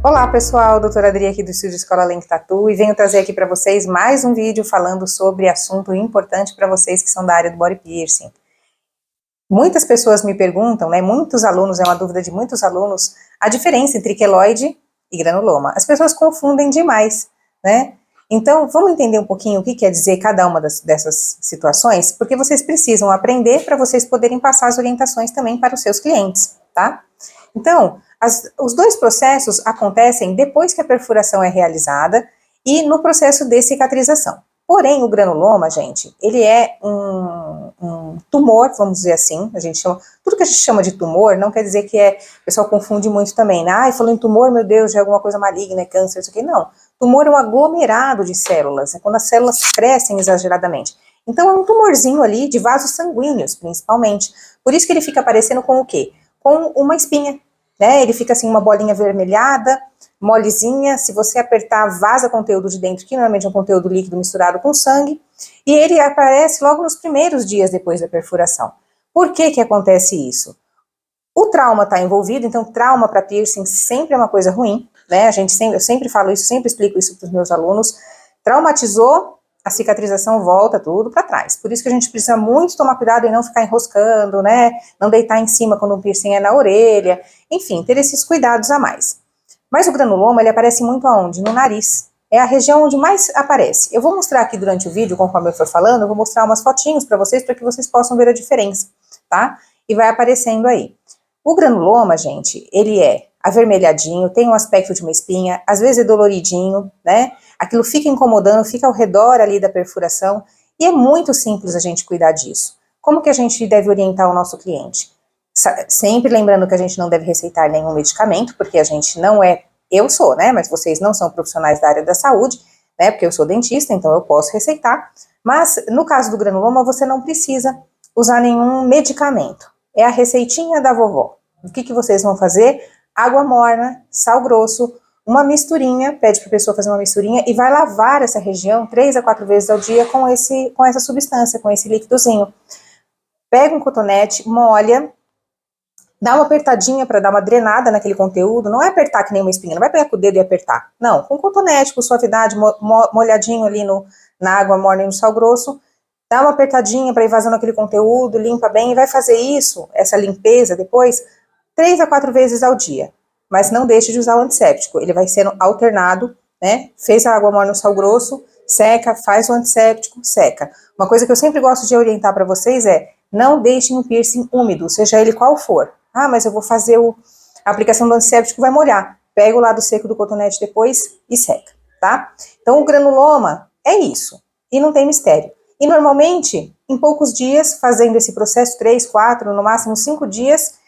Olá pessoal, doutora Adri aqui do Estúdio Escola Lenk Tattoo e venho trazer aqui para vocês mais um vídeo falando sobre assunto importante para vocês que são da área do body piercing. Muitas pessoas me perguntam, né, muitos alunos, é uma dúvida de muitos alunos, a diferença entre queloide e granuloma. As pessoas confundem demais, né? Então vamos entender um pouquinho o que quer dizer cada uma dessas situações, porque vocês precisam aprender para vocês poderem passar as orientações também para os seus clientes, tá? Então, os dois processos acontecem depois que a perfuração é realizada e no processo de cicatrização. Porém, o granuloma, gente, ele é um tumor, vamos dizer assim, a gente chama, tudo que a gente chama de tumor não quer dizer que o pessoal confunde muito também, né? Ai, falou em tumor, meu Deus, já é alguma coisa maligna, é câncer, isso aqui, não. Tumor é um aglomerado de células, é quando as células crescem exageradamente. Então, é um tumorzinho ali de vasos sanguíneos, principalmente. Por isso que ele fica aparecendo com o quê? Com uma espinha, né? Ele fica assim, uma bolinha avermelhada, molezinha, se você apertar, vaza conteúdo de dentro, que normalmente é um conteúdo líquido misturado com sangue, e ele aparece logo nos primeiros dias depois da perfuração. Por que que acontece isso? O trauma está envolvido, então trauma para piercing sempre é uma coisa ruim, né? Eu sempre falo isso, sempre explico isso para os meus alunos. Traumatizou, a cicatrização volta tudo para trás. Por isso que a gente precisa muito tomar cuidado em não ficar enroscando, né? Não deitar em cima quando um piercing é na orelha, enfim, ter esses cuidados a mais. Mas o granuloma, ele aparece muito aonde? No nariz. É a região onde mais aparece. Eu vou mostrar aqui durante o vídeo, conforme eu for falando, eu vou mostrar umas fotinhos para que vocês possam ver a diferença, tá? E vai aparecendo aí. O granuloma, gente, ele é avermelhadinho, tem um aspecto de uma espinha, às vezes é doloridinho, né? Aquilo fica incomodando, fica ao redor ali da perfuração, e é muito simples a gente cuidar disso. Como que a gente deve orientar o nosso cliente? Sempre lembrando que a gente não deve receitar nenhum medicamento, porque a gente não é, eu sou, né, mas vocês não são profissionais da área da saúde, né, porque eu sou dentista, então eu posso receitar, mas no caso do granuloma você não precisa usar nenhum medicamento, é a receitinha da vovó. O que que vocês vão fazer? Água morna, sal grosso, uma misturinha, pede para a pessoa fazer uma misturinha e vai lavar essa região 3 a 4 vezes ao dia com essa substância, com esse líquidozinho. Pega um cotonete, molha, dá uma apertadinha para dar uma drenada naquele conteúdo, não é apertar que nem uma espinha, não vai pegar com o dedo e apertar, não, com cotonete, com suavidade, molhadinho ali na água morna e no sal grosso, dá uma apertadinha para ir vazando aquele conteúdo, limpa bem, e vai fazer isso, essa limpeza depois, 3 a 4 vezes ao dia, mas não deixe de usar o antisséptico, ele vai sendo alternado, né, fez a água morna no sal grosso, seca, faz o antisséptico, seca. Uma coisa que eu sempre gosto de orientar para vocês é, não deixem o piercing úmido, seja ele qual for. Ah, mas eu vou fazer a aplicação do antisséptico, vai molhar. Pega o lado seco do cotonete depois e seca, tá? Então o granuloma é isso, e não tem mistério. E normalmente, em poucos dias, fazendo esse processo, 3, 4, no máximo 5 dias,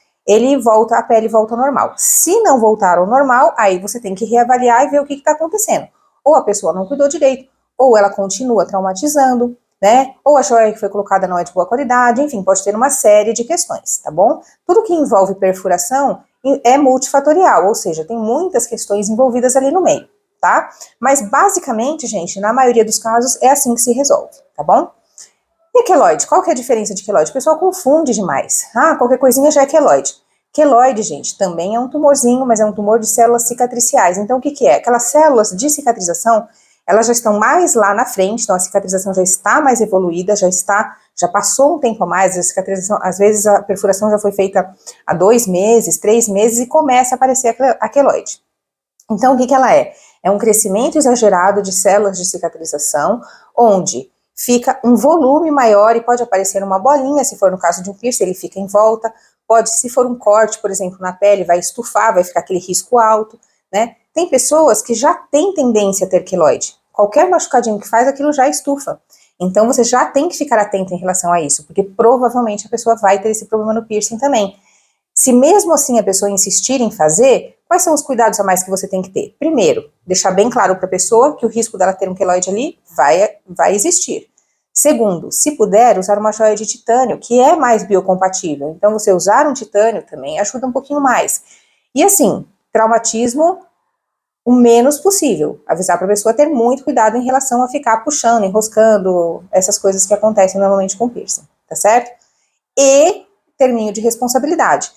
a pele volta ao normal. Se não voltar ao normal, aí você tem que reavaliar e ver o que está acontecendo. Ou a pessoa não cuidou direito, ou ela continua traumatizando, né? Ou a joia que foi colocada não é de boa qualidade, enfim, pode ter uma série de questões, tá bom? Tudo que envolve perfuração é multifatorial, ou seja, tem muitas questões envolvidas ali no meio, tá? Mas basicamente, gente, na maioria dos casos é assim que se resolve, tá bom? E a queloide? Qual que é a diferença de queloide? O pessoal confunde demais. Ah, qualquer coisinha já é queloide. Queloide, gente, também é um tumorzinho, mas é um tumor de células cicatriciais. Então, o que que é? Aquelas células de cicatrização, elas já estão mais lá na frente, então a cicatrização já está mais evoluída, já passou um tempo a mais, a cicatrização, às vezes a perfuração já foi feita há 2 meses, 3 meses e começa a aparecer a queloide. Então, o que que ela é? É um crescimento exagerado de células de cicatrização, onde fica um volume maior e pode aparecer uma bolinha, se for no caso de um piercing, ele fica em volta, pode, se for um corte, por exemplo, na pele, vai estufar, vai ficar aquele risco alto, né? Tem pessoas que já têm tendência a ter queloide. Qualquer machucadinho que faz, aquilo já estufa. Então, você já tem que ficar atento em relação a isso, porque provavelmente a pessoa vai ter esse problema no piercing também. Se mesmo assim a pessoa insistir em fazer, quais são os cuidados a mais que você tem que ter? Primeiro, deixar bem claro para a pessoa que o risco dela ter um queloide ali vai existir. Segundo, se puder, usar uma joia de titânio, que é mais biocompatível. Então, você usar um titânio também ajuda um pouquinho mais. E assim, traumatismo o menos possível. Avisar para a pessoa ter muito cuidado em relação a ficar puxando, enroscando, essas coisas que acontecem normalmente com piercing, tá certo? E terminho de responsabilidade.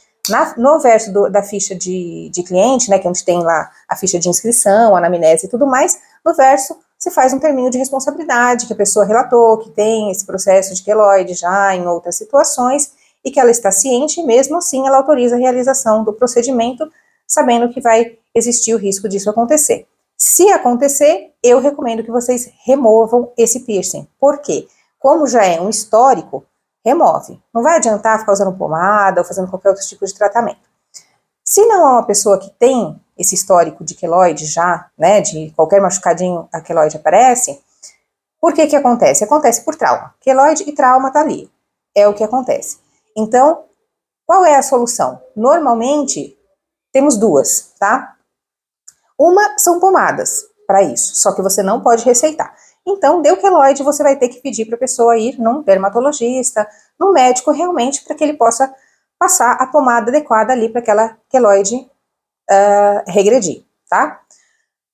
No verso da ficha de cliente, né, que é onde tem lá a ficha de inscrição, anamnese e tudo mais, no verso você faz um terminho de responsabilidade, que a pessoa relatou que tem esse processo de queloide já em outras situações, e que ela está ciente, e mesmo assim ela autoriza a realização do procedimento, sabendo que vai existir o risco disso acontecer. Se acontecer, eu recomendo que vocês removam esse piercing. Por quê? Como já é um histórico, remove. Não vai adiantar ficar usando pomada ou fazendo qualquer outro tipo de tratamento. Se não é uma pessoa que tem esse histórico de queloide já, né, de qualquer machucadinho a queloide aparece, por que que acontece? Acontece por trauma. Queloide e trauma tá ali. É o que acontece. Então, qual é a solução? Normalmente, temos duas, tá? Uma são pomadas para isso, só que você não pode receitar. Então, deu queloide, você vai ter que pedir para a pessoa ir num dermatologista, num médico realmente, para que ele possa passar a pomada adequada ali para aquela queloide regredir, tá?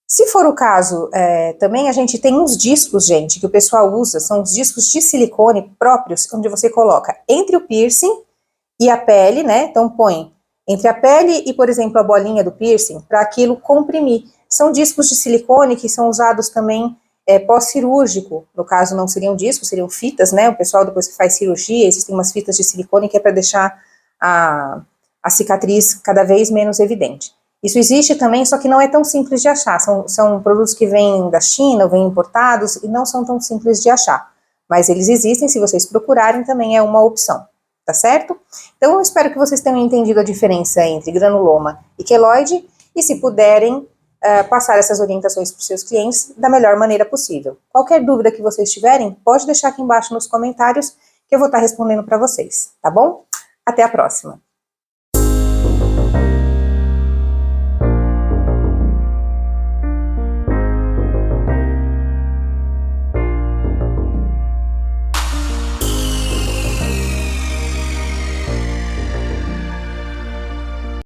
Se for o caso, também a gente tem uns discos, gente, que o pessoal usa, são os discos de silicone próprios, onde você coloca entre o piercing e a pele, né? Então põe entre a pele e, por exemplo, a bolinha do piercing, para aquilo comprimir. São discos de silicone que são usados também pós-cirúrgico. No caso, não seriam discos, seriam fitas, né? O pessoal, depois que faz cirurgia, existem umas fitas de silicone que é para deixar a cicatriz cada vez menos evidente. Isso existe também, só que não é tão simples de achar. São produtos que vêm da China, vêm importados, e não são tão simples de achar. Mas eles existem, se vocês procurarem, também é uma opção. Tá certo? Então, eu espero que vocês tenham entendido a diferença entre granuloma e queloide, e se puderem, passar essas orientações para os seus clientes da melhor maneira possível. Qualquer dúvida que vocês tiverem, pode deixar aqui embaixo nos comentários, que eu vou estar respondendo para vocês, tá bom? Até a próxima!